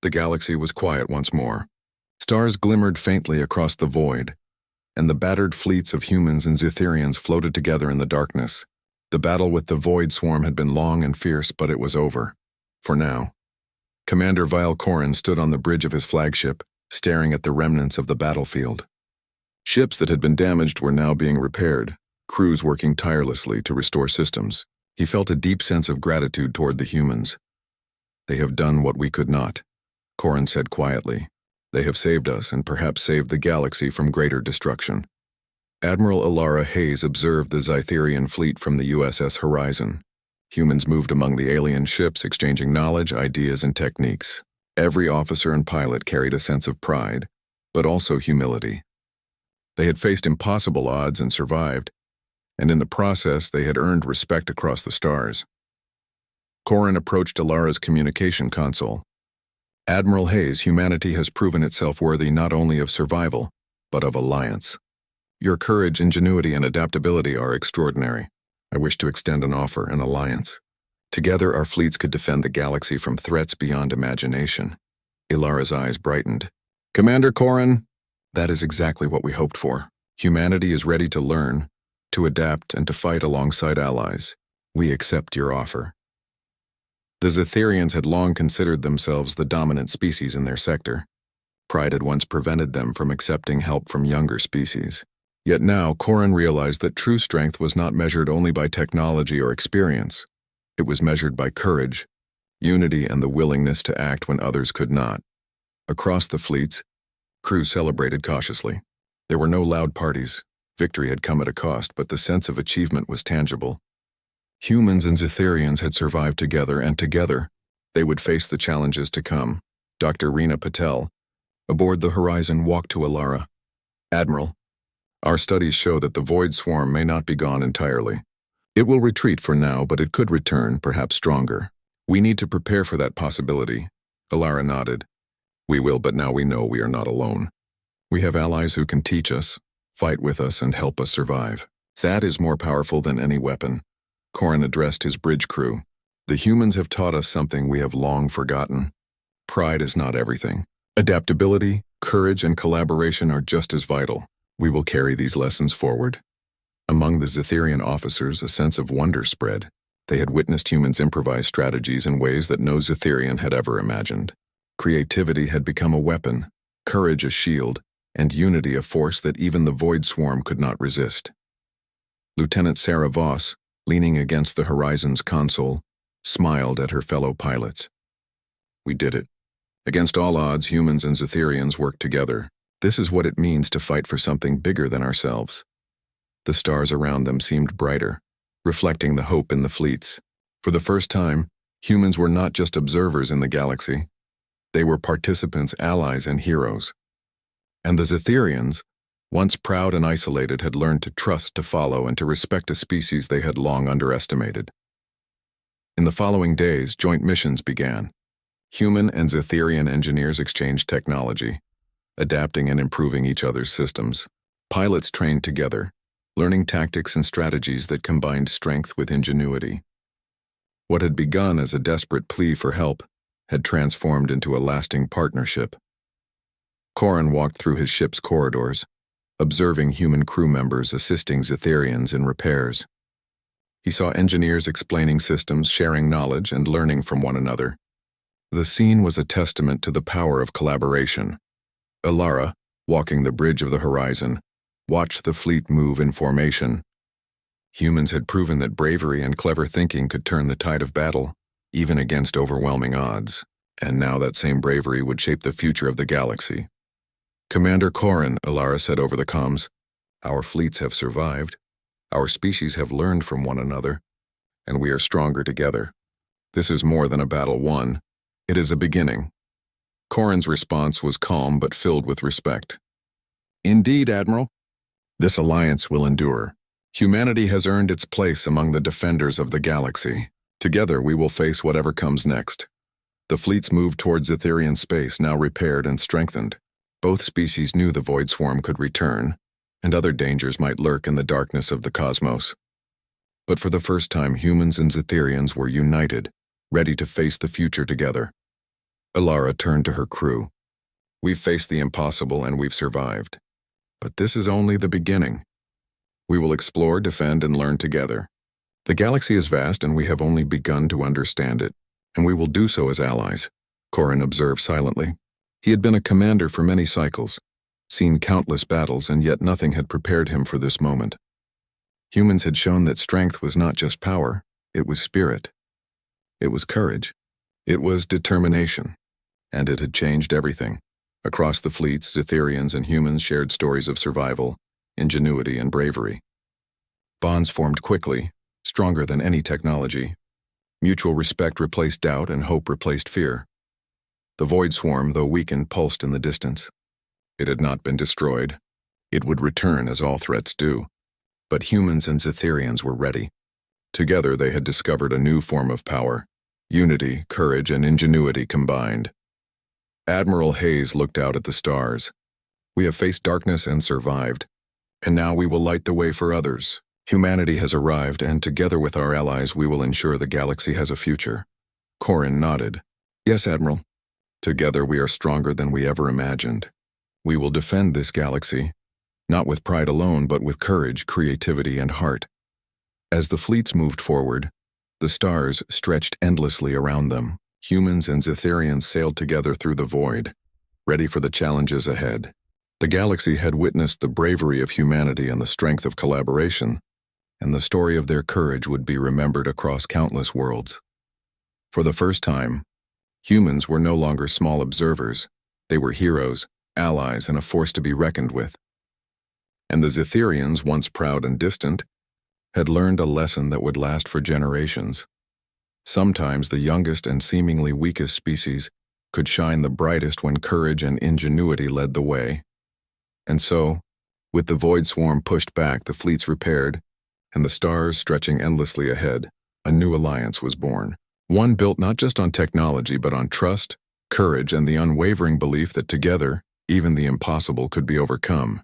The galaxy was quiet once more. Stars glimmered faintly across the void, and the battered fleets of humans and Zetherians floated together in the darkness. The battle with the Void Swarm had been long and fierce, but it was over. For now. Commander Vile Corrin stood on the bridge of his flagship, staring at the remnants of the battlefield. Ships that had been damaged were now being repaired, crews working tirelessly to restore systems. He felt a deep sense of gratitude toward the humans. "They have done what we could not," Corrin said quietly. "They have saved us and perhaps saved the galaxy from greater destruction." Admiral Alara Hayes observed the Zytherian fleet from the USS Horizon. Humans moved among the alien ships, exchanging knowledge, ideas, and techniques. Every officer and pilot carried a sense of pride, but also humility. They had faced impossible odds and survived, and in the process they had earned respect across the stars. Corrin approached Alara's communication console. "Admiral Hayes, humanity has proven itself worthy not only of survival, but of alliance. Your courage, ingenuity, and adaptability are extraordinary. I wish to extend an offer, an alliance. Together our fleets could defend the galaxy from threats beyond imagination." Alara's eyes brightened. "Commander Corrin, that is exactly what we hoped for. Humanity is ready to learn, to adapt, and to fight alongside allies. We accept your offer." The Zetherians had long considered themselves the dominant species in their sector. Pride had once prevented them from accepting help from younger species. Yet now Corrin realized that true strength was not measured only by technology or experience. It was measured by courage, unity, and the willingness to act when others could not. Across the fleets, crews celebrated cautiously. There were no loud parties. Victory had come at a cost, but the sense of achievement was tangible. Humans and Zetherians had survived together, and together, they would face the challenges to come. Dr. Reena Patel, aboard the Horizon, walked to Alara. "Admiral, our studies show that the Void Swarm may not be gone entirely. It will retreat for now, but it could return, perhaps stronger. We need to prepare for that possibility." Alara nodded. "We will, but now we know we are not alone. We have allies who can teach us, fight with us, and help us survive. That is more powerful than any weapon." Corrin addressed his bridge crew. "The humans have taught us something we have long forgotten. Pride is not everything. Adaptability, courage, and collaboration are just as vital. We will carry these lessons forward." Among the Zetherian officers, a sense of wonder spread. They had witnessed humans improvise strategies in ways that no Zetherian had ever imagined. Creativity had become a weapon, courage a shield, and unity a force that even the Void Swarm could not resist. Lieutenant Sarah Voss, leaning against the Horizon's console, smiled at her fellow pilots. "We did it. Against all odds, humans and Zetherians worked together. This is what it means to fight for something bigger than ourselves." The stars around them seemed brighter, reflecting the hope in the fleets. For the first time, humans were not just observers in the galaxy. They were participants, allies, and heroes. And the Zetherians, once proud and isolated, had learned to trust, to follow, and to respect a species they had long underestimated. In the following days, joint missions began. Human and Zetherian engineers exchanged technology, adapting and improving each other's systems. Pilots trained together, learning tactics and strategies that combined strength with ingenuity. What had begun as a desperate plea for help had transformed into a lasting partnership. Corrin walked through his ship's corridors, observing human crew members assisting Zetherians in repairs. He saw engineers explaining systems, sharing knowledge, and learning from one another. The scene was a testament to the power of collaboration. Alara, walking the bridge of the Horizon, watched the fleet move in formation. Humans had proven that bravery and clever thinking could turn the tide of battle, even against overwhelming odds, and now that same bravery would shape the future of the galaxy. "Commander Corrin," Alara said over the comms, "our fleets have survived, our species have learned from one another, and we are stronger together. This is more than a battle won. It is a beginning." Corrin's response was calm but filled with respect. "Indeed, Admiral. This alliance will endure. Humanity has earned its place among the defenders of the galaxy. Together we will face whatever comes next." The fleets moved towards Zetherian space, now repaired and strengthened. Both species knew the Void Swarm could return, and other dangers might lurk in the darkness of the cosmos. But for the first time, humans and Zetherians were united, ready to face the future together. Alara turned to her crew. "We've faced the impossible and we've survived. But this is only the beginning. We will explore, defend, and learn together. The galaxy is vast and we have only begun to understand it, and we will do so as allies," Corin observed silently. He had been a commander for many cycles, seen countless battles, and yet nothing had prepared him for this moment. Humans had shown that strength was not just power, it was spirit. It was courage. It was determination. And it had changed everything. Across the fleets, Zetherians and humans shared stories of survival, ingenuity, and bravery. Bonds formed quickly, stronger than any technology. Mutual respect replaced doubt and hope replaced fear. The void swarm, though weakened, pulsed in the distance. It had not been destroyed. It would return as all threats do. But humans and Zetherians were ready. Together they had discovered a new form of power. Unity, courage, and ingenuity combined. Admiral Hayes looked out at the stars. "We have faced darkness and survived. And now we will light the way for others. Humanity has arrived, and together with our allies we will ensure the galaxy has a future." Corin nodded. "Yes, Admiral. Together we are stronger than we ever imagined. We will defend this galaxy, not with pride alone, but with courage, creativity, and heart." As the fleets moved forward, the stars stretched endlessly around them. Humans and Zetherians sailed together through the void, ready for the challenges ahead. The galaxy had witnessed the bravery of humanity and the strength of collaboration, and the story of their courage would be remembered across countless worlds. For the first time, humans were no longer small observers. They were heroes, allies, and a force to be reckoned with. And the Zetherians, once proud and distant, had learned a lesson that would last for generations. Sometimes the youngest and seemingly weakest species could shine the brightest when courage and ingenuity led the way. And so, with the void swarm pushed back, the fleets repaired, and the stars stretching endlessly ahead, a new alliance was born. One built not just on technology but on trust, courage, and the unwavering belief that together, even the impossible could be overcome.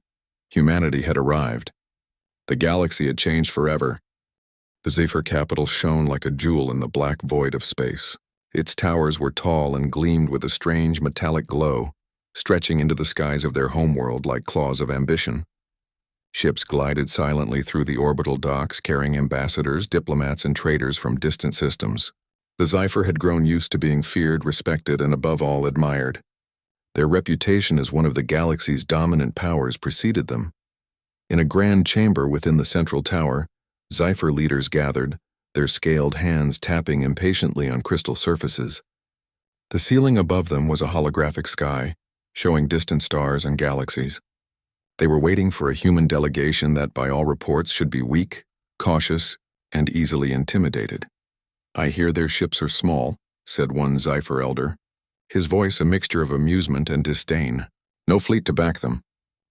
Humanity had arrived. The galaxy had changed forever. The Zephyr capital shone like a jewel in the black void of space. Its towers were tall and gleamed with a strange metallic glow, stretching into the skies of their homeworld like claws of ambition. Ships glided silently through the orbital docks, carrying ambassadors, diplomats, and traders from distant systems. The Zephyr had grown used to being feared, respected, and above all admired. Their reputation as one of the galaxy's dominant powers preceded them. In a grand chamber within the central tower, Zephyr leaders gathered, their scaled hands tapping impatiently on crystal surfaces. The ceiling above them was a holographic sky, showing distant stars and galaxies. They were waiting for a human delegation that, by all reports, should be weak, cautious, and easily intimidated. "I hear their ships are small," said one Zephyr elder, his voice a mixture of amusement and disdain. "No fleet to back them.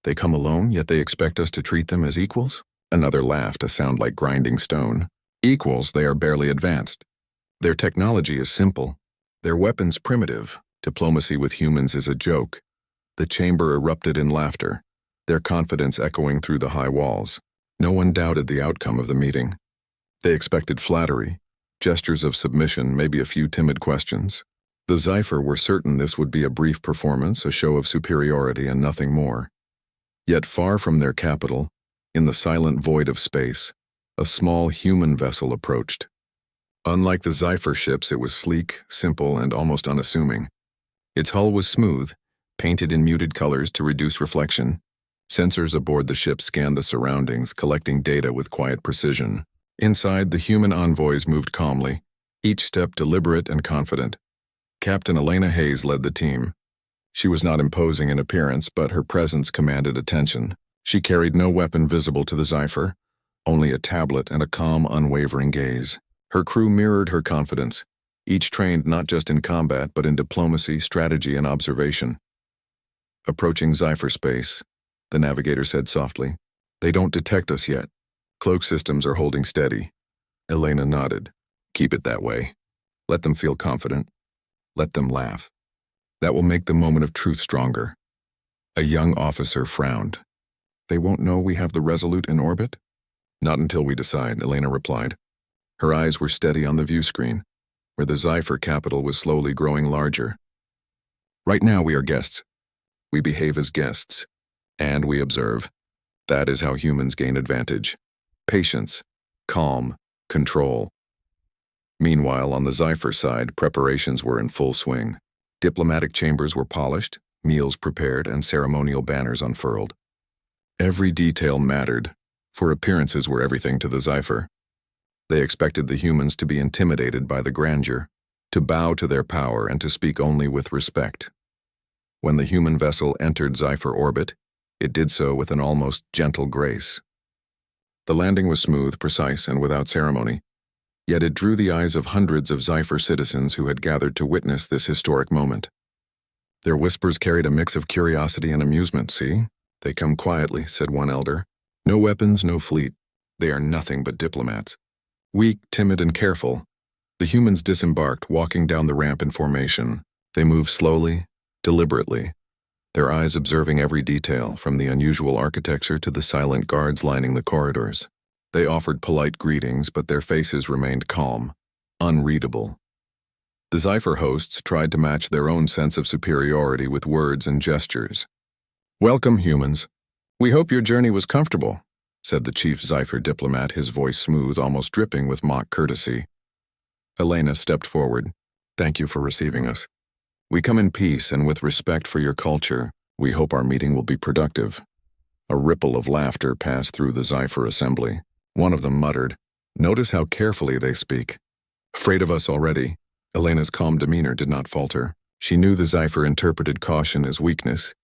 They come alone, yet they expect us to treat them as equals?" Another laughed, a sound like grinding stone. "Equals, they are barely advanced. Their technology is simple. Their weapons primitive. Diplomacy with humans is a joke." The chamber erupted in laughter, their confidence echoing through the high walls. No one doubted the outcome of the meeting. They expected flattery, gestures of submission, maybe a few timid questions. The Zephyr were certain this would be a brief performance, a show of superiority, and nothing more. Yet far from their capital, in the silent void of space, a small human vessel approached. Unlike the Zephyr ships, it was sleek, simple, and almost unassuming. Its hull was smooth, painted in muted colors to reduce reflection. Sensors aboard the ship scanned the surroundings, collecting data with quiet precision. Inside, the human envoys moved calmly, each step deliberate and confident. Captain Elena Hayes led the team. She was not imposing in appearance, but her presence commanded attention. She carried no weapon visible to the Zephyr, only a tablet and a calm, unwavering gaze. Her crew mirrored her confidence, each trained not just in combat but in diplomacy, strategy, and observation. Approaching Zephyr space, the navigator said softly, "They don't detect us yet. Cloak systems are holding steady." Elena nodded. "Keep it that way. Let them feel confident. Let them laugh. That will make the moment of truth stronger." A young officer frowned. "They won't know we have the Resolute in orbit?" "Not until we decide," Elena replied. Her eyes were steady on the view screen, where the Zephyr capital was slowly growing larger. Right now we are guests. We behave as guests, and we observe. That is how humans gain advantage. Patience, calm, control. Meanwhile, on the Xipher side, preparations were in full swing. Diplomatic chambers were polished, meals prepared, and ceremonial banners unfurled. Every detail mattered, for appearances were everything to the Xipher. They expected the humans to be intimidated by the grandeur, to bow to their power and to speak only with respect. When the human vessel entered Xipher orbit, it did so with an almost gentle grace. The landing was smooth, precise, and without ceremony, yet it drew the eyes of hundreds of Xipher citizens who had gathered to witness this historic moment. Their whispers carried a mix of curiosity and amusement. "See? They come quietly," said one elder. "No weapons, no fleet. They are nothing but diplomats. Weak, timid, and careful." The humans disembarked, walking down the ramp in formation. They moved slowly, deliberately, their eyes observing every detail, from the unusual architecture to the silent guards lining the corridors. They offered polite greetings, but their faces remained calm, unreadable. The Xipher hosts tried to match their own sense of superiority with words and gestures. "Welcome, humans. We hope your journey was comfortable," said the chief Xipher diplomat, his voice smooth, almost dripping with mock courtesy. Elena stepped forward. "Thank you for receiving us. We come in peace and with respect for your culture. We hope our meeting will be productive." A ripple of laughter passed through the Xipher assembly. One of them muttered, "Notice how carefully they speak." "Afraid of us already?" Elena's calm demeanor did not falter. She knew the Xipher interpreted caution as weakness,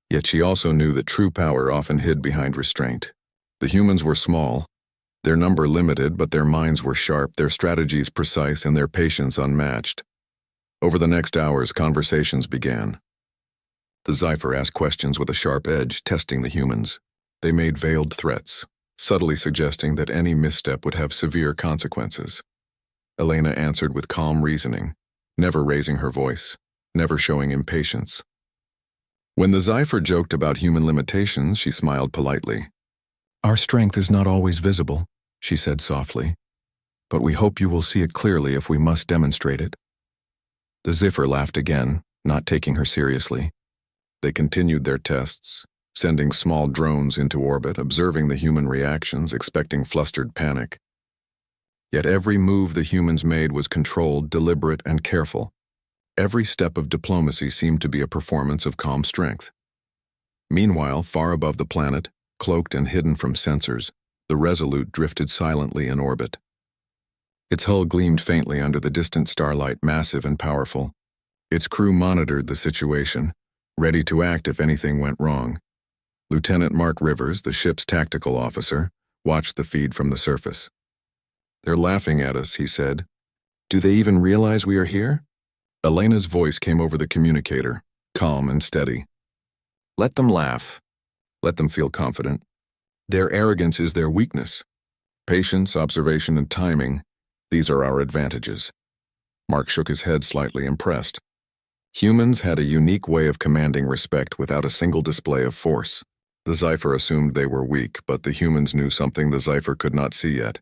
yet she also knew that true power often hid behind restraint. The humans were small, their number limited, but their minds were sharp, their strategies precise, and their patience unmatched. Over the next hours, conversations began. The Xipher asked questions with a sharp edge, testing the humans. They made veiled threats, subtly suggesting that any misstep would have severe consequences. Elena answered with calm reasoning, never raising her voice, never showing impatience. When the Xipher joked about human limitations, she smiled politely. "Our strength is not always visible," she said softly, "but we hope you will see it clearly if we must demonstrate it." The Xipher laughed again, not taking her seriously. They continued their tests, sending small drones into orbit, observing the human reactions, expecting flustered panic. Yet every move the humans made was controlled, deliberate, and careful. Every step of diplomacy seemed to be a performance of calm strength. Meanwhile, far above the planet, cloaked and hidden from sensors, the Resolute drifted silently in orbit. Its hull gleamed faintly under the distant starlight, massive and powerful. Its crew monitored the situation, ready to act if anything went wrong. Lieutenant Mark Rivers, the ship's tactical officer, watched the feed from the surface. "They're laughing at us," he said. "Do they even realize we are here?" Elena's voice came over the communicator, calm and steady. "Let them laugh. Let them feel confident. Their arrogance is their weakness. Patience, observation, and timing, these are our advantages." Mark shook his head, slightly impressed. Humans had a unique way of commanding respect without a single display of force. The Xipher assumed they were weak, but the humans knew something the Xipher could not see yet.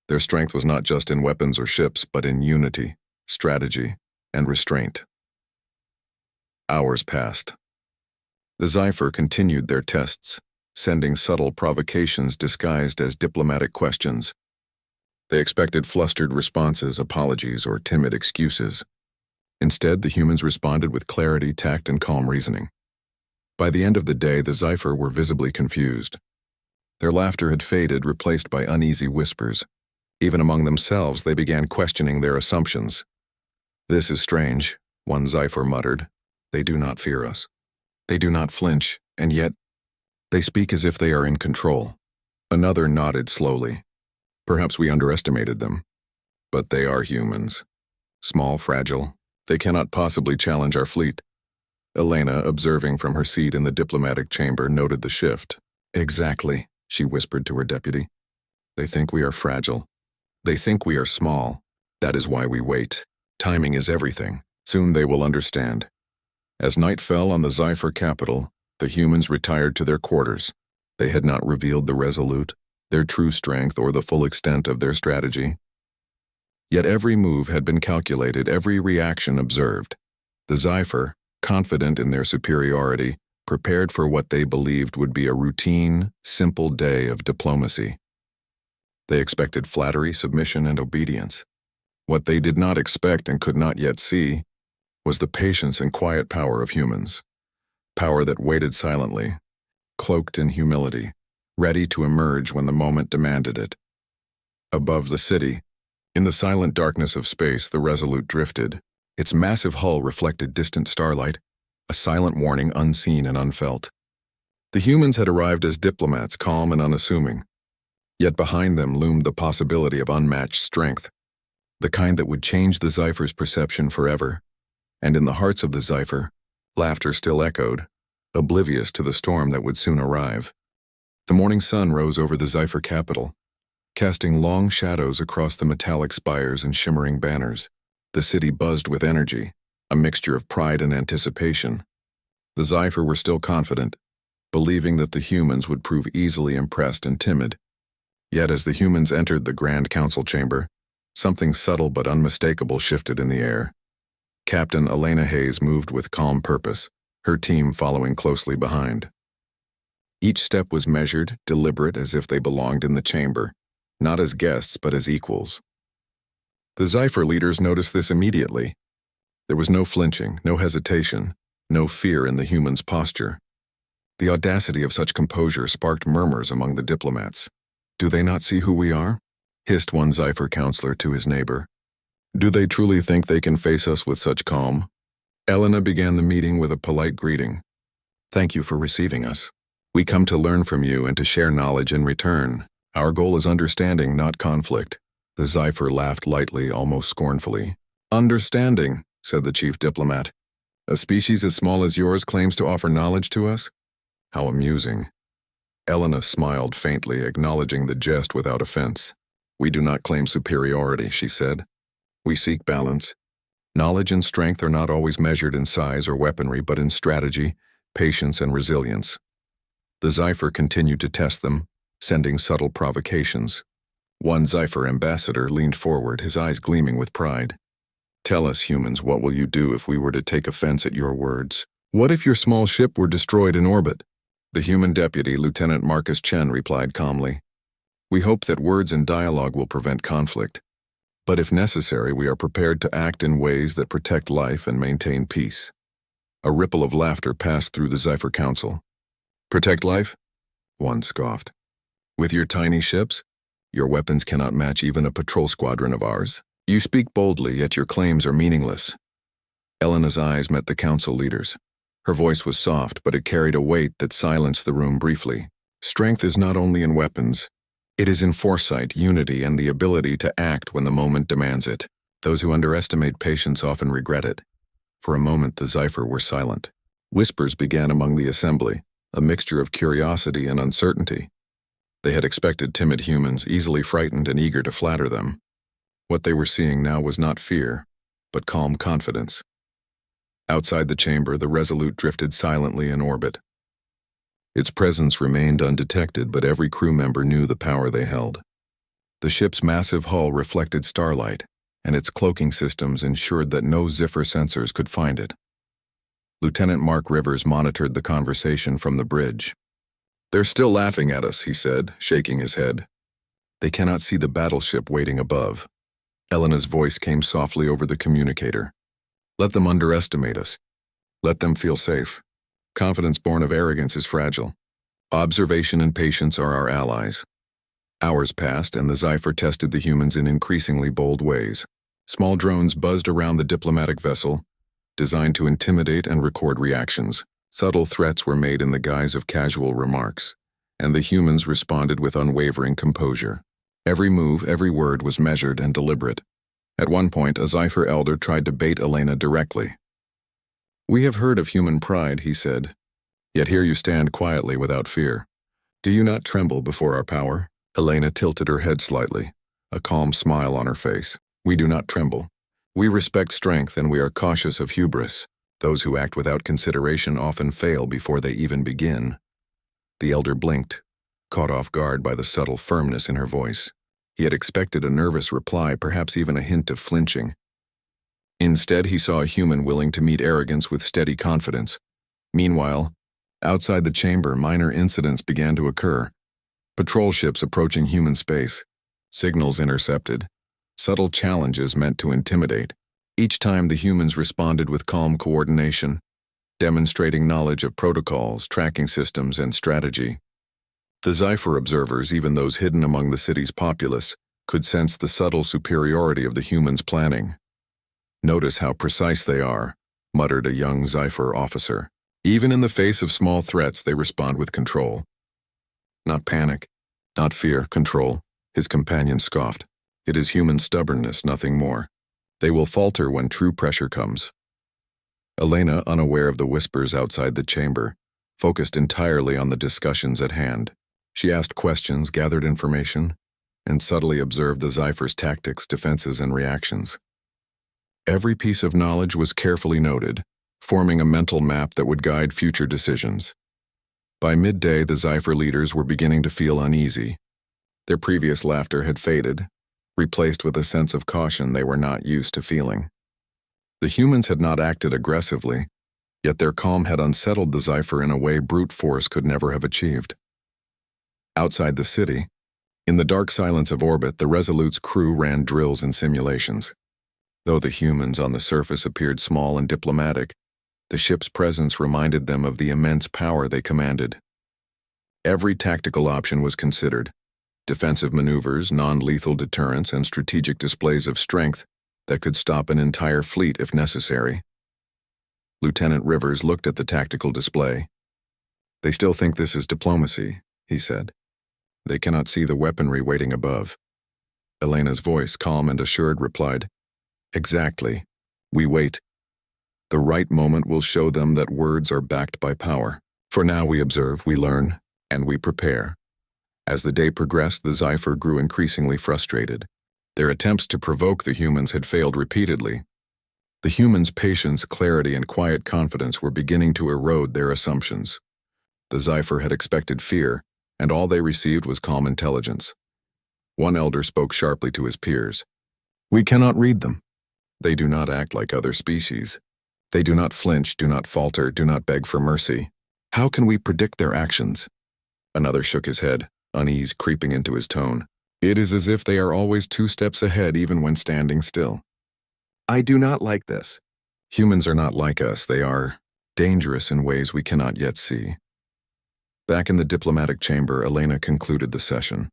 Their strength was not just in weapons or ships, but in unity, strategy, and restraint. Hours passed. The Xipher continued their tests, sending subtle provocations disguised as diplomatic questions. They expected flustered responses, apologies, or timid excuses. Instead, the humans responded with clarity, tact, and calm reasoning. By the end of the day, the Xipher were visibly confused. Their laughter had faded, replaced by uneasy whispers. Even among themselves, they began questioning their assumptions. "This is strange," one Xipher muttered. "They do not fear us. They do not flinch, and yet they speak as if they are in control." Another nodded slowly. "Perhaps we underestimated them. But they are humans. Small, fragile. They cannot possibly challenge our fleet." Elena, observing from her seat in the diplomatic chamber, noted the shift. "Exactly," she whispered to her deputy. "They think we are fragile. They think we are small. That is why we wait. Timing is everything. Soon they will understand." As night fell on the Xipher capital, the humans retired to their quarters. They had not revealed the Resolute, their true strength, or the full extent of their strategy. Yet every move had been calculated, every reaction observed. The Xipher, confident in their superiority, prepared for what they believed would be a routine, simple day of diplomacy. They expected flattery, submission, and obedience. What they did not expect and could not yet see was the patience and quiet power of humans. Power that waited silently, cloaked in humility, ready to emerge when the moment demanded it. Above the city, in the silent darkness of space, the Resolute drifted. Its massive hull reflected distant starlight, a silent warning unseen and unfelt. The humans had arrived as diplomats, calm and unassuming. Yet behind them loomed the possibility of unmatched strength, the kind that would change the Cypher's perception forever. And in the hearts of the Cypher, laughter still echoed, oblivious to the storm that would soon arrive. The morning sun rose over the Cypher capital, casting long shadows across the metallic spires and shimmering banners. The city buzzed with energy, a mixture of pride and anticipation. The Cypher were still confident, believing that the humans would prove easily impressed and timid. Yet as the humans entered the Grand Council chamber, something subtle but unmistakable shifted in the air. Captain Elena Hayes moved with calm purpose, her team following closely behind. Each step was measured, deliberate, as if they belonged in the chamber, not as guests but as equals. The Cypher leaders noticed this immediately. There was no flinching, no hesitation, no fear in the humans' posture. The audacity of such composure sparked murmurs among the diplomats. "Do they not see who we are?" hissed one Cypher counselor to his neighbor. "Do they truly think they can face us with such calm?" Elena began the meeting with a polite greeting. "Thank you for receiving us. We come to learn from you and to share knowledge in return. Our goal is understanding, not conflict." The Cypher laughed lightly, almost scornfully. "Understanding," said the chief diplomat. "A species as small as yours claims to offer knowledge to us? How amusing." Elena smiled faintly, acknowledging the jest without offense. "We do not claim superiority," she said. "We seek balance. Knowledge and strength are not always measured in size or weaponry, but in strategy, patience, and resilience." The Cypher continued to test them, sending subtle provocations. One Cypher ambassador leaned forward, his eyes gleaming with pride. "Tell us, humans, what will you do if we were to take offense at your words? What if your small ship were destroyed in orbit?" The human deputy, Lieutenant Marcus Chen, replied calmly. "We hope that words and dialogue will prevent conflict. But if necessary, we are prepared to act in ways that protect life and maintain peace." A ripple of laughter passed through the Cypher Council. "Protect life?" One scoffed. "With your tiny ships? Your weapons cannot match even a patrol squadron of ours. You speak boldly, yet your claims are meaningless." Elena's eyes met the council leaders. Her voice was soft, but it carried a weight that silenced the room briefly. "Strength is not only in weapons. It is in foresight, unity, and the ability to act when the moment demands it. Those who underestimate patience often regret it." For a moment the Cypher were silent. Whispers began among the assembly, a mixture of curiosity and uncertainty. They had expected timid humans, easily frightened and eager to flatter them. What they were seeing now was not fear, but calm confidence. Outside the chamber, the Resolute drifted silently in orbit. Its presence remained undetected, but every crew member knew the power they held. The ship's massive hull reflected starlight, and its cloaking systems ensured that no Ziffer sensors could find it. Lieutenant Mark Rivers monitored the conversation from the bridge. "They're still laughing at us," he said, shaking his head. "They cannot see the battleship waiting above." Elena's voice came softly over the communicator. "Let them underestimate us. Let them feel safe. Confidence born of arrogance is fragile. Observation and patience are our allies." Hours passed, and the Cypher tested the humans in increasingly bold ways. Small drones buzzed around the diplomatic vessel, designed to intimidate and record reactions. Subtle threats were made in the guise of casual remarks, and the humans responded with unwavering composure. Every move, every word was measured and deliberate. At one point, a Cypher elder tried to bait Elena directly. "We have heard of human pride," he said, "yet here you stand quietly without fear. Do you not tremble before our power?" Elena tilted her head slightly, a calm smile on her face. "We do not tremble. We respect strength, and we are cautious of hubris. Those who act without consideration often fail before they even begin." The elder blinked, caught off guard by the subtle firmness in her voice. He had expected a nervous reply, perhaps even a hint of flinching. Instead, he saw a human willing to meet arrogance with steady confidence. Meanwhile, outside the chamber, minor incidents began to occur. Patrol ships approaching human space, signals intercepted, subtle challenges meant to intimidate. Each time the humans responded with calm coordination, demonstrating knowledge of protocols, tracking systems, and strategy. The Xipher observers, even those hidden among the city's populace, could sense the subtle superiority of the humans' planning. "Notice how precise they are," muttered a young Xipher officer. "Even in the face of small threats, they respond with control." "Not panic, not fear, control," his companion scoffed. "It is human stubbornness, nothing more. They will falter when true pressure comes." Elena, unaware of the whispers outside the chamber, focused entirely on the discussions at hand. She asked questions, gathered information, and subtly observed the Xipher's tactics, defenses, and reactions. Every piece of knowledge was carefully noted, forming a mental map that would guide future decisions. By midday, the Xipher leaders were beginning to feel uneasy. Their previous laughter had faded, replaced with a sense of caution they were not used to feeling. The humans had not acted aggressively, yet their calm had unsettled the Xipher in a way brute force could never have achieved. Outside the city, in the dark silence of orbit, the Resolute's crew ran drills and simulations. Though the humans on the surface appeared small and diplomatic, the ship's presence reminded them of the immense power they commanded. Every tactical option was considered: defensive maneuvers, non-lethal deterrence, and strategic displays of strength that could stop an entire fleet if necessary. Lieutenant Rivers looked at the tactical display. "They still think this is diplomacy," he said. "They cannot see the weaponry waiting above." Elena's voice, calm and assured, replied, "Exactly. We wait. The right moment will show them that words are backed by power. For now we observe, we learn, and we prepare." As the day progressed, the Xipher grew increasingly frustrated. Their attempts to provoke the humans had failed repeatedly. The humans' patience, clarity, and quiet confidence were beginning to erode their assumptions. The Xipher had expected fear, and all they received was calm intelligence. One elder spoke sharply to his peers. "We cannot read them. They do not act like other species. They do not flinch, do not falter, do not beg for mercy. How can we predict their actions?" Another shook his head, unease creeping into his tone. "It is as if they are always 2 steps ahead even when standing still." "I do not like this. Humans are not like us. They are dangerous in ways we cannot yet see." Back in the diplomatic chamber, Elena concluded the session.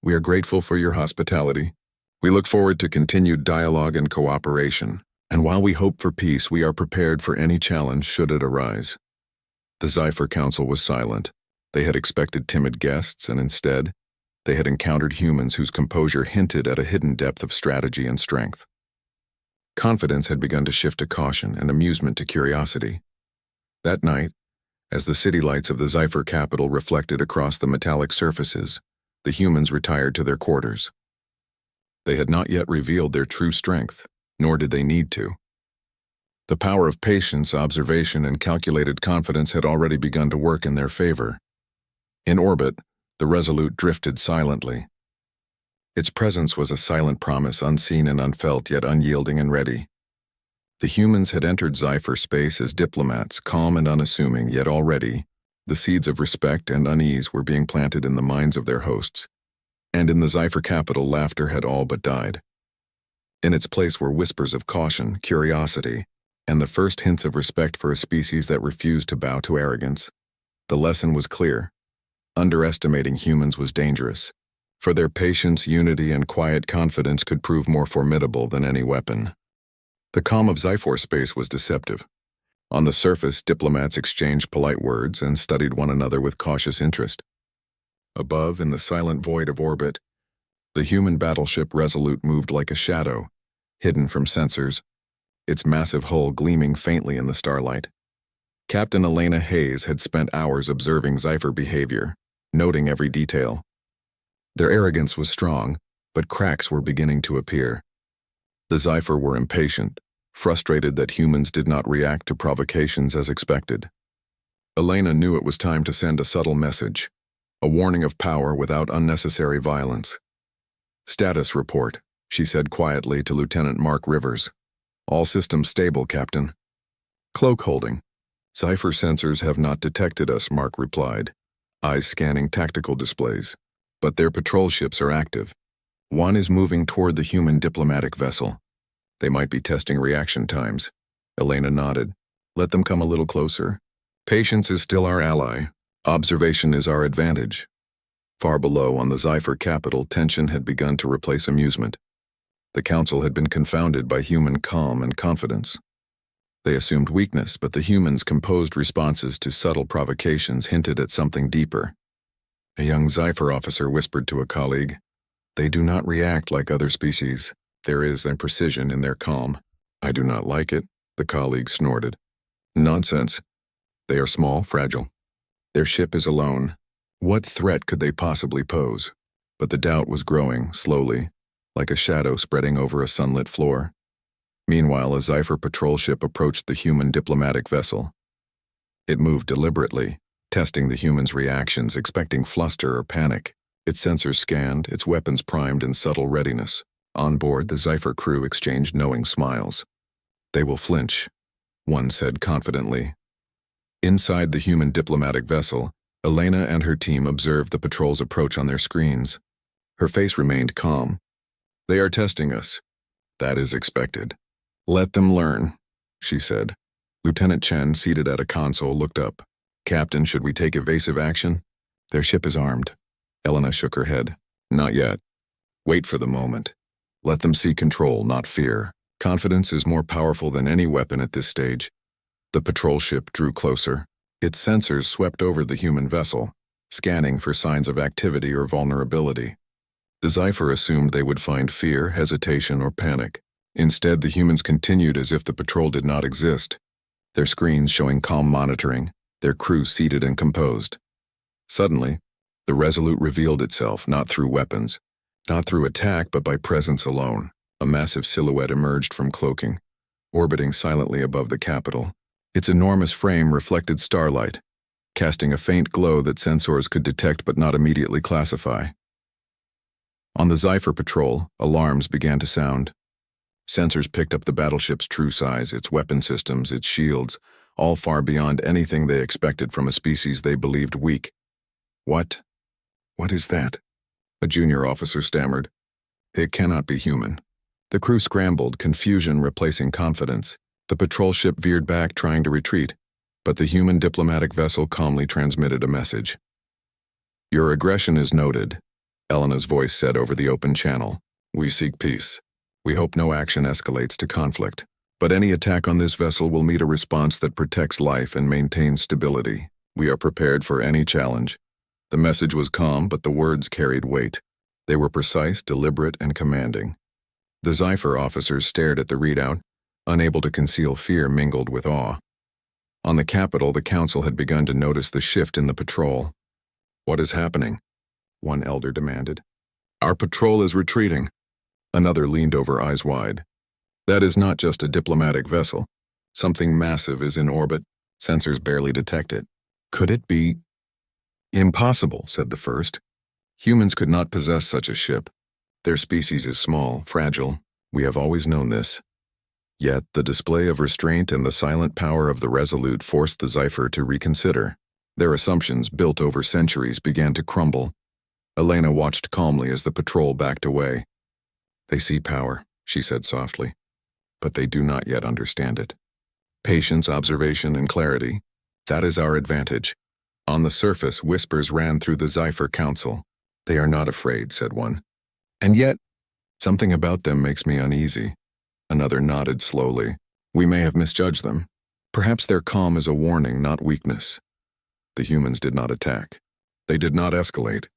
"We are grateful for your hospitality. We look forward to continued dialogue and cooperation. And while we hope for peace, we are prepared for any challenge should it arise." The Xipher Council was silent. They had expected timid guests, and instead, they had encountered humans whose composure hinted at a hidden depth of strategy and strength. Confidence had begun to shift to caution and amusement to curiosity. That night, as the city lights of the Xipher capital reflected across the metallic surfaces, the humans retired to their quarters. They had not yet revealed their true strength, nor did they need to. The power of patience, observation, and calculated confidence had already begun to work in their favor. In orbit, the Resolute drifted silently. Its presence was a silent promise, unseen and unfelt, yet unyielding and ready. The humans had entered Xipher space as diplomats, calm and unassuming, yet already, the seeds of respect and unease were being planted in the minds of their hosts. And in the Xipher capital, laughter had all but died. In its place were whispers of caution, curiosity, and the first hints of respect for a species that refused to bow to arrogance. The lesson was clear. Underestimating humans was dangerous, for their patience, unity, and quiet confidence could prove more formidable than any weapon. The calm of Xipher space was deceptive. On the surface, diplomats exchanged polite words and studied one another with cautious interest. Above, in the silent void of orbit, the human battleship Resolute moved like a shadow, hidden from sensors, its massive hull gleaming faintly in the starlight. Captain Elena Hayes had spent hours observing Xipher behavior, noting every detail. Their arrogance was strong, but cracks were beginning to appear. The Xipher were impatient, frustrated that humans did not react to provocations as expected. Elena knew it was time to send a subtle message, a warning of power without unnecessary violence. "Status report," she said quietly to Lieutenant Mark Rivers. All systems stable, Captain. Cloak holding. Cipher sensors have not detected us, Mark replied, eyes scanning tactical displays. But their patrol ships are active. One is moving toward the human diplomatic vessel. They might be testing reaction times. Elena nodded. Let them come a little closer. Patience is still our ally. Observation is our advantage. Far below, on the Cipher capital, tension had begun to replace amusement. The council had been confounded by human calm and confidence. They assumed weakness, but the humans' composed responses to subtle provocations hinted at something deeper. A young Cipher officer whispered to a colleague, "They do not react like other species. There is a precision in their calm." "I do not like it," the colleague snorted. "Nonsense. They are small, fragile. Their ship is alone. What threat could they possibly pose?" But the doubt was growing, slowly, like a shadow spreading over a sunlit floor. Meanwhile, a Cipher patrol ship approached the human diplomatic vessel. It moved deliberately, testing the humans' reactions, expecting fluster or panic. Its sensors scanned, its weapons primed in subtle readiness. On board, the Cipher crew exchanged knowing smiles. "They will flinch," one said confidently. Inside the human diplomatic vessel, Elena and her team observed the patrol's approach on their screens. Her face remained calm. "They are testing us. That is expected. Let them learn," she said. Lieutenant Chen, seated at a console, looked up. "Captain, should we take evasive action?" "Their ship is armed." Elena shook her head. "Not yet. Wait for the moment. Let them see control, not fear. Confidence is more powerful than any weapon at this stage." The patrol ship drew closer. Its sensors swept over the human vessel, scanning for signs of activity or vulnerability. The Cipher assumed they would find fear, hesitation, or panic. Instead, the humans continued as if the patrol did not exist, their screens showing calm monitoring, their crew seated and composed. Suddenly, the Resolute revealed itself, not through weapons, not through attack, but by presence alone. A massive silhouette emerged from cloaking, orbiting silently above the capital. Its enormous frame reflected starlight, casting a faint glow that sensors could detect but not immediately classify. On the Cipher patrol, alarms began to sound. Sensors picked up the battleship's true size, its weapon systems, its shields, all far beyond anything they expected from a species they believed weak. What is that?" a junior officer stammered. "It cannot be human." The crew scrambled, confusion replacing confidence. The patrol ship veered back, trying to retreat, but the human diplomatic vessel calmly transmitted a message. "Your aggression is noted," Elena's voice said over the open channel. "We seek peace. We hope no action escalates to conflict, but any attack on this vessel will meet a response that protects life and maintains stability. We are prepared for any challenge." The message was calm, but the words carried weight. They were precise, deliberate, and commanding. The Cipher officers stared at the readout, unable to conceal fear mingled with awe. On the capital, the council had begun to notice the shift in the patrol. "What is happening?" one elder demanded. "Our patrol is retreating." Another leaned over, eyes wide. "That is not just a diplomatic vessel. Something massive is in orbit. Sensors barely detect it. Could it be?" "Impossible," said the first. "Humans could not possess such a ship. Their species is small, fragile. We have always known this." Yet the display of restraint and the silent power of the Resolute forced the Cipher to reconsider. Their assumptions, built over centuries, began to crumble. Elena watched calmly as the patrol backed away. "They see power," she said softly, "but they do not yet understand it. Patience, observation, and clarity, that is our advantage." On the surface, whispers ran through the Cipher Council. "They are not afraid," said one. "And yet, something about them makes me uneasy." Another nodded slowly. "We may have misjudged them. Perhaps their calm is a warning, not weakness." The humans did not attack. They did not escalate.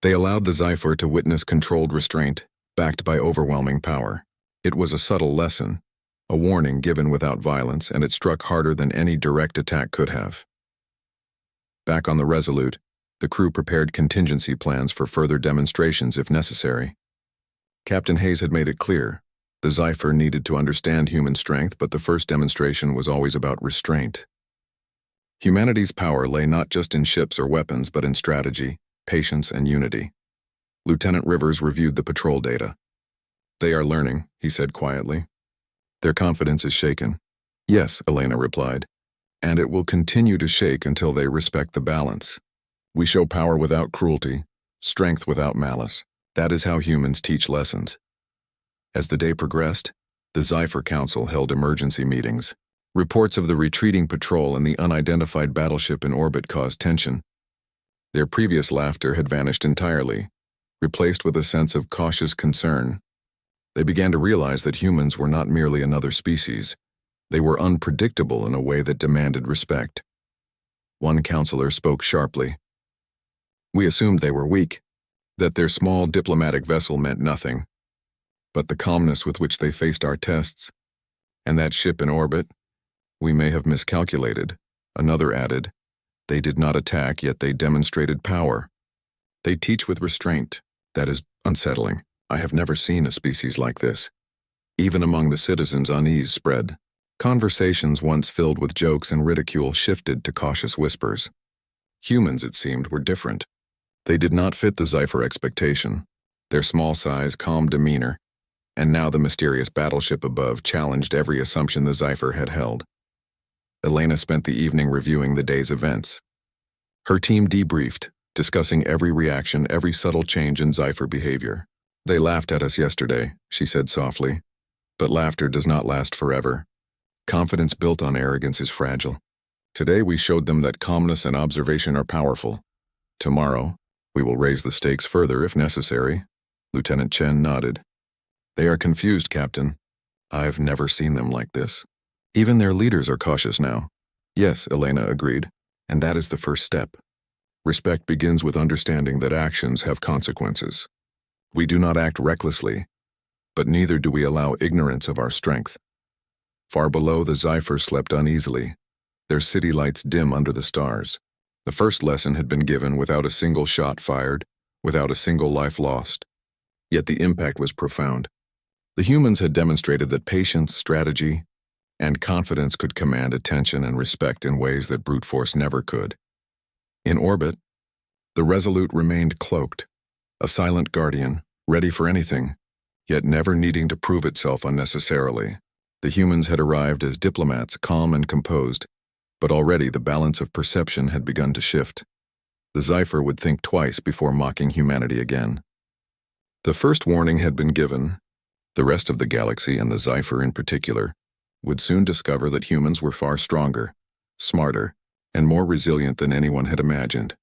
They allowed the Cipher to witness controlled restraint, backed by overwhelming power. It was a subtle lesson, a warning given without violence, and it struck harder than any direct attack could have. Back on the Resolute, the crew prepared contingency plans for further demonstrations if necessary. Captain Hayes had made it clear. The Cipher needed to understand human strength, but the first demonstration was always about restraint. Humanity's power lay not just in ships or weapons, but in strategy, patience, and unity. Lieutenant Rivers reviewed the patrol data. "They are learning," he said quietly. Their confidence is shaken. Yes, Elena replied, and it will continue to shake until they respect the balance. We show power without cruelty, strength without malice. That is how humans teach lessons. As the day progressed, the SciFi Council held emergency meetings. Reports of the retreating patrol and the unidentified battleship in orbit caused tension. Their previous laughter had vanished entirely, replaced with a sense of cautious concern. They began to realize that humans were not merely another species. They were unpredictable in a way that demanded respect. One counselor spoke sharply. We assumed they were weak, that their small diplomatic vessel meant nothing. But the calmness with which they faced our tests, and that ship in orbit, we may have miscalculated. Another added, they did not attack, yet they demonstrated power. They teach with restraint. That is unsettling. I have never seen a species like this. Even among the citizens, unease spread. Conversations once filled with jokes and ridicule shifted to cautious whispers. Humans, it seemed, were different. They did not fit the SciFi expectation. Their small size, calm demeanor, and now the mysterious battleship above challenged every assumption the SciFi had held. Elena spent the evening reviewing the day's events. Her team debriefed, discussing every reaction, every subtle change in SciFi behavior. They laughed at us yesterday, she said softly, but laughter does not last forever. Confidence built on arrogance is fragile. Today we showed them that calmness and observation are powerful. Tomorrow, we will raise the stakes further if necessary. Lieutenant Chen nodded. They are confused, Captain. I've never seen them like this. Even their leaders are cautious now. Yes, Elena agreed, and that is the first step. Respect begins with understanding that actions have consequences. We do not act recklessly, but neither do we allow ignorance of our strength. Far below, the SciFi slept uneasily, their city lights dim under the stars. The first lesson had been given without a single shot fired, without a single life lost. Yet the impact was profound. The humans had demonstrated that patience, strategy, and confidence could command attention and respect in ways that brute force never could. In orbit, the Resolute remained cloaked, a silent guardian, ready for anything, yet never needing to prove itself unnecessarily. The humans had arrived as diplomats, calm and composed, but already the balance of perception had begun to shift. The SciFi would think twice before mocking humanity again. The first warning had been given. The rest of the galaxy, and the SciFi in particular, would soon discover that humans were far stronger, smarter, and more resilient than anyone had imagined.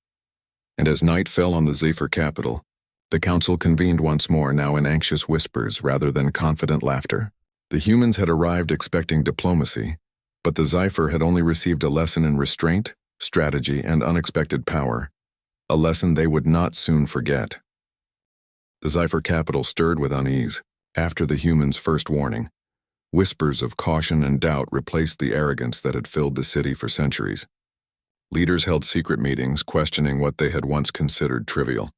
And as night fell on the SciFi capital, the council convened once more, now in anxious whispers rather than confident laughter. The humans had arrived expecting diplomacy, but the SciFi had only received a lesson in restraint, strategy, and unexpected power, a lesson they would not soon forget. The SciFi capital stirred with unease. After the humans' first warning, whispers of caution and doubt replaced the arrogance that had filled the city for centuries. Leaders held secret meetings, questioning what they had once considered trivial.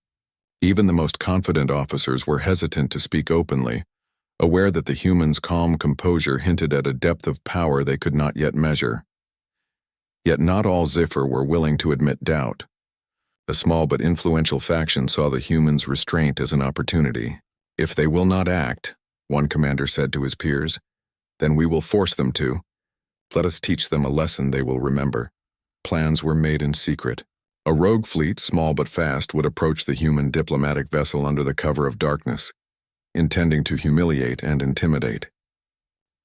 Even the most confident officers were hesitant to speak openly, aware that the humans' calm composure hinted at a depth of power they could not yet measure. Yet not all SciFi were willing to admit doubt. A small but influential faction saw the humans' restraint as an opportunity. If they will not act, one commander said to his peers, then we will force them to. Let us teach them a lesson they will remember. Plans were made in secret. A rogue fleet, small but fast, would approach the human diplomatic vessel under the cover of darkness, intending to humiliate and intimidate.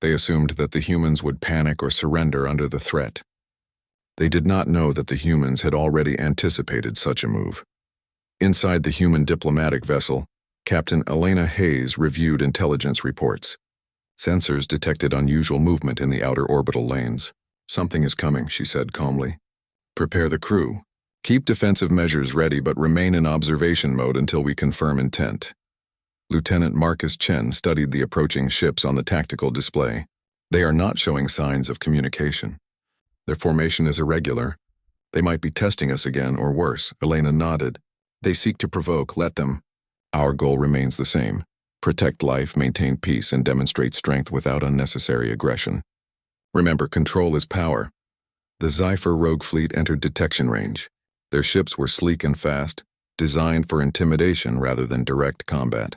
They assumed that the humans would panic or surrender under the threat. They did not know that the humans had already anticipated such a move. Inside the human diplomatic vessel, Captain Elena Hayes reviewed intelligence reports. Sensors detected unusual movement in the outer orbital lanes. Something is coming, she said calmly. Prepare the crew. Keep defensive measures ready, but remain in observation mode until we confirm intent. Lieutenant Marcus Chen studied the approaching ships on the tactical display. They are not showing signs of communication. Their formation is irregular. They might be testing us again, or worse. Elena nodded. They seek to provoke, let them. Our goal remains the same. Protect life, maintain peace, and demonstrate strength without unnecessary aggression. Remember, control is power. The SciFi rogue fleet entered detection range. Their ships were sleek and fast, designed for intimidation rather than direct combat.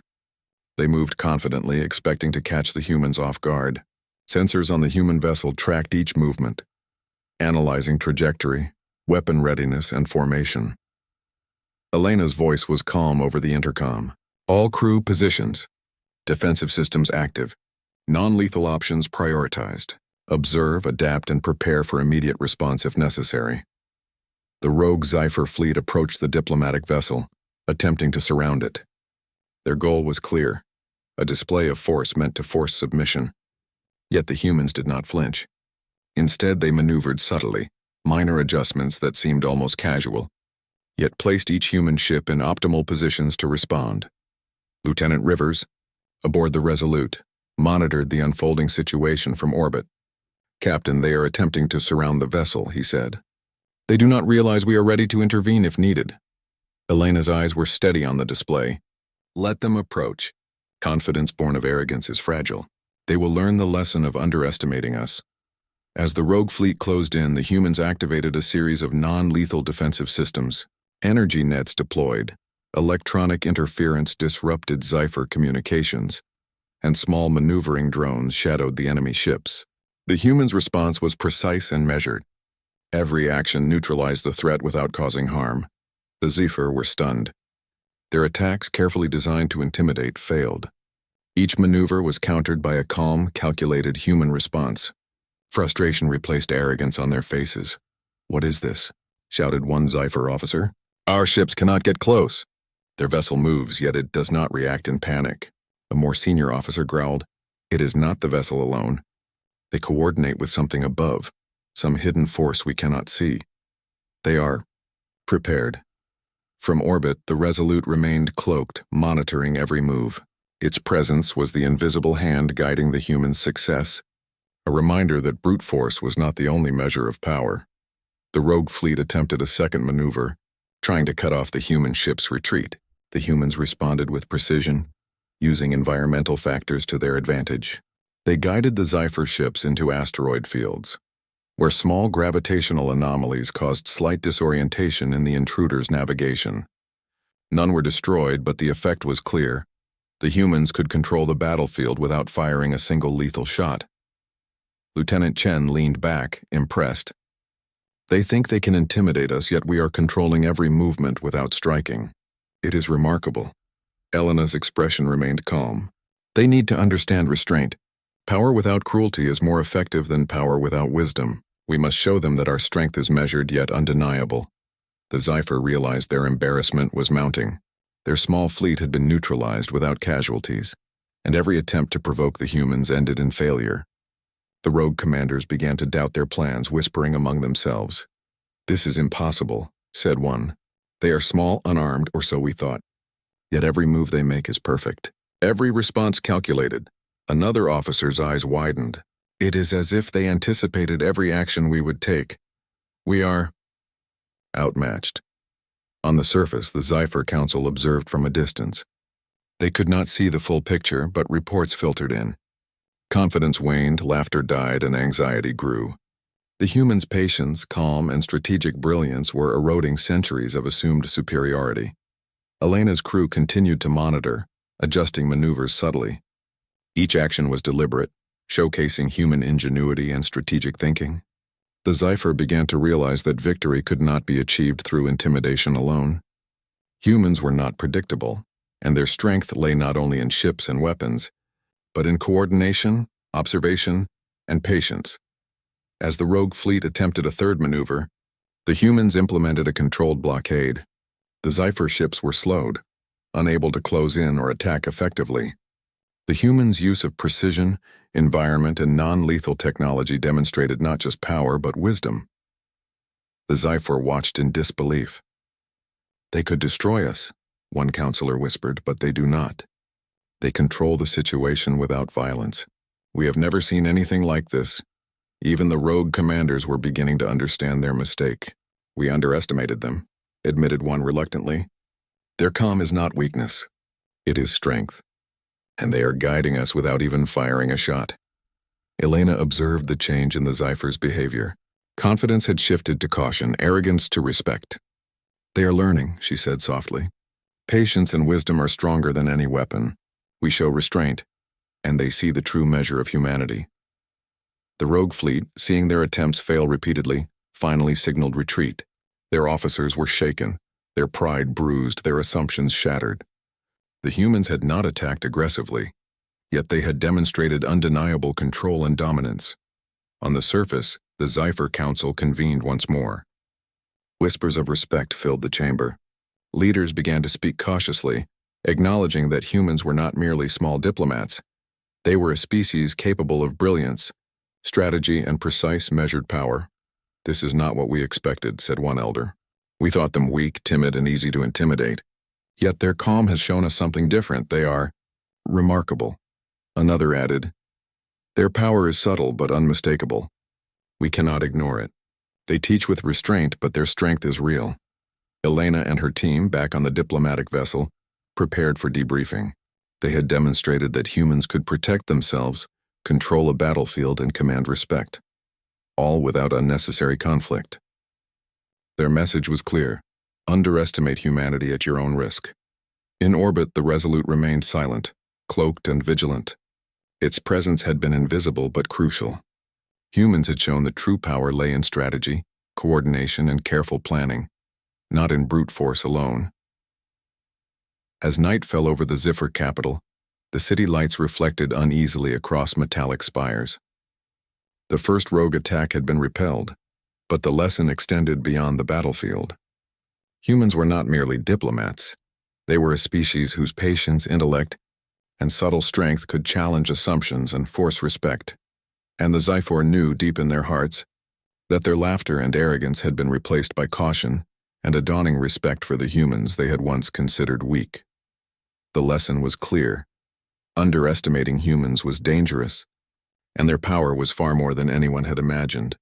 They moved confidently, expecting to catch the humans off guard. Sensors on the human vessel tracked each movement, analyzing trajectory, weapon readiness, and formation. Elena's voice was calm over the intercom. All crew positions. Defensive systems active. Non-lethal options prioritized. Observe, adapt, and prepare for immediate response if necessary. The rogue Zephyr fleet approached the diplomatic vessel, attempting to surround it. Their goal was clear, a display of force meant to force submission. Yet the humans did not flinch. Instead, they maneuvered subtly, minor adjustments that seemed almost casual, yet placed each human ship in optimal positions to respond. Lieutenant Rivers, aboard the Resolute, monitored the unfolding situation from orbit. "Captain, they are attempting to surround the vessel," he said. "They do not realize we are ready to intervene if needed." Elena's eyes were steady on the display. "Let them approach. Confidence born of arrogance is fragile. They will learn the lesson of underestimating us." As the rogue fleet closed in, the humans activated a series of non-lethal defensive systems. Energy nets deployed, electronic interference disrupted Zephyr communications, and small maneuvering drones shadowed the enemy ships. The humans' response was precise and measured. Every action neutralized the threat without causing harm. The Zephyr were stunned. Their attacks, carefully designed to intimidate, failed. Each maneuver was countered by a calm, calculated human response. Frustration replaced arrogance on their faces. "What is this?" shouted one Zephyr officer. "Our ships cannot get close." Their vessel moves, yet it does not react in panic. A more senior officer growled, "It is not the vessel alone. They coordinate with something above, some hidden force we cannot see. They are prepared." From orbit, the Resolute remained cloaked, monitoring every move. Its presence was the invisible hand guiding the human's success, a reminder that brute force was not the only measure of power. The rogue fleet attempted a second maneuver, trying to cut off the human ship's retreat. The humans responded with precision, using environmental factors to their advantage. They guided the Zephyr ships into asteroid fields, where small gravitational anomalies caused slight disorientation in the intruder's navigation. None were destroyed, but the effect was clear. The humans could control the battlefield without firing a single lethal shot. Lieutenant Chen leaned back, impressed. "They think they can intimidate us, yet we are controlling every movement without striking. It is remarkable." Elena's expression remained calm. "They need to understand restraint. Power without cruelty is more effective than power without wisdom. We must show them that our strength is measured yet undeniable." The Zephyr realized their embarrassment was mounting. Their small fleet had been neutralized without casualties, and every attempt to provoke the humans ended in failure. The rogue commanders began to doubt their plans, whispering among themselves. "This is impossible," said one. "They are small, unarmed, or so we thought. Yet every move they make is perfect. Every response calculated." Another officer's eyes widened. "It is as if they anticipated every action we would take. We are outmatched." On the surface, the Zephyr Council observed from a distance. They could not see the full picture, but reports filtered in. Confidence waned, laughter died, and anxiety grew. The humans' patience, calm, and strategic brilliance were eroding centuries of assumed superiority. Elena's crew continued to monitor, adjusting maneuvers subtly. Each action was deliberate, showcasing human ingenuity and strategic thinking. The Zephyr began to realize that victory could not be achieved through intimidation alone. Humans were not predictable, and their strength lay not only in ships and weapons, but in coordination, observation, and patience. As the rogue fleet attempted a third maneuver, the humans implemented a controlled blockade. The Zephyr ships were slowed, unable to close in or attack effectively. The humans' use of precision, environment, and non-lethal technology demonstrated not just power but wisdom. The Zephyr watched in disbelief. "They could destroy us," one counselor whispered, "but they do not. They control the situation without violence. We have never seen anything like this." Even the rogue commanders were beginning to understand their mistake. "We underestimated them," admitted one reluctantly. "Their calm is not weakness. It is strength. And they are guiding us without even firing a shot." Elena observed the change in the Zephyr's behavior. Confidence had shifted to caution, arrogance to respect. "They are learning," she said softly. "Patience and wisdom are stronger than any weapon. We show restraint, and they see the true measure of humanity." The rogue fleet, seeing their attempts fail repeatedly, finally signaled retreat. Their officers were shaken, their pride bruised, their assumptions shattered. The humans had not attacked aggressively, yet they had demonstrated undeniable control and dominance. On the surface, the Zephyr Council convened once more. Whispers of respect filled the chamber. Leaders began to speak cautiously, acknowledging that humans were not merely small diplomats. They were a species capable of brilliance, strategy, and precise measured power. "This is not what we expected," said one elder. "We thought them weak, timid, and easy to intimidate. Yet their calm has shown us something different. They are remarkable." Another added, "Their power is subtle but unmistakable. We cannot ignore it. They teach with restraint, but their strength is real." Elena and her team, back on the diplomatic vessel, prepared for debriefing. They had demonstrated that humans could protect themselves, control a battlefield, and command respect, all without unnecessary conflict. Their message was clear: underestimate humanity at your own risk. In orbit, the Resolute remained silent, cloaked and vigilant. Its presence had been invisible but crucial. Humans had shown that true power lay in strategy, coordination, and careful planning, not in brute force alone. As night fell over the Zephyr capital, the city lights reflected uneasily across metallic spires. The first rogue attack had been repelled, but the lesson extended beyond the battlefield. Humans were not merely diplomats. They were a species whose patience, intellect, and subtle strength could challenge assumptions and force respect. And the Zephyr knew deep in their hearts that their laughter and arrogance had been replaced by caution and a dawning respect for the humans they had once considered weak. The lesson was clear: underestimating humans was dangerous, and their power was far more than anyone had imagined.